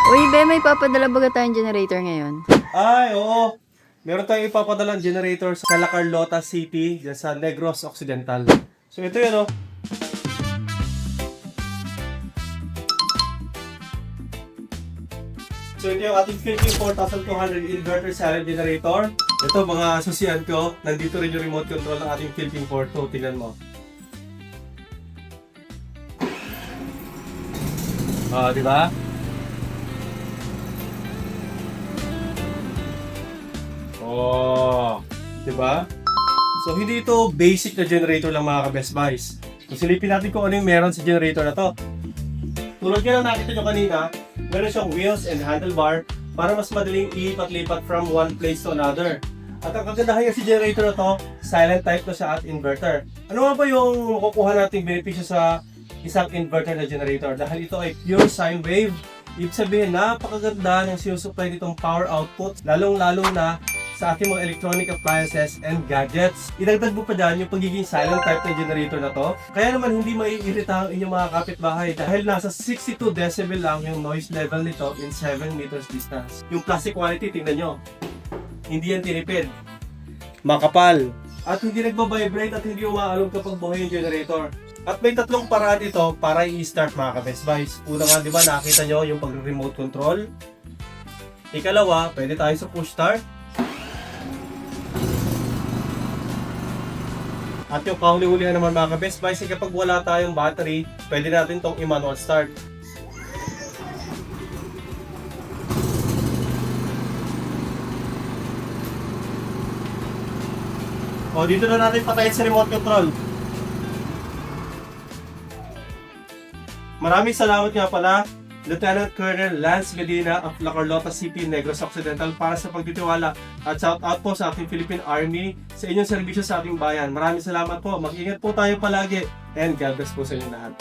Uy, be, may papadala baga tayong generator ngayon. Ay, oo. Meron tayong ipapadalang generator sa La Carlota City, dyan sa Negros Occidental. So ito yun, oh. So ito yung ating Philippine 4200 inverter silent generator. Ito mga susian ko, nandito rin yung remote control ng ating Philippine 42. Tingnan mo. Di ba? Oh, di ba? So hindi ito basic na generator lang mga ka-Best Buys. So silipin natin kung ano yung meron sa generator na to. Tulad nga na nakita nyo kanina, meron siyang wheels and handlebar para mas madaling ilipat-lipat from one place to another. At ang kagandahan sa generator na to, silent type to siya at inverter. Ano nga ba yung makukuha nating benepisyo sa isang inverter na generator? Dahil ito ay pure sine wave, ibig sabihin napakaganda ng sinusupply nitong power output, lalong-lalo na sa ating mga electronic appliances and gadgets. Idagdag mo pa dyan yung pagiging silent type ng generator na to. Kaya naman hindi maiirita ang inyong mga kapitbahay dahil nasa 62 decibel lang yung noise level nito in 7 meters distance. Yung plastic quality, tingnan nyo. Hindi yan tinipid. Makapal. At hindi nagbabibrate at hindi umaalog kapag buhay yung generator. At may tatlong paraan ito para i-start mga ka-Best Buys. Una nga, di ba, nakita nyo yung pag-remote control. Ikalawa, pwede tayo sa push start. At yung kahuli-hulihan naman mga ka-Best Buys, kapag wala tayong battery, pwede natin itong i-manual start. O, dito na natin patayin sa remote control. Maraming salamat nga pala, Lieutenant Colonel Lance Medina of La Carlota City, Negros Occidental para sa pagtitiwala at shout out po sa ating Philippine Army sa inyong serbisyo sa ating bayan. Maraming salamat po. Mag-ingat po tayo palagi and God bless po sa inyo lahat.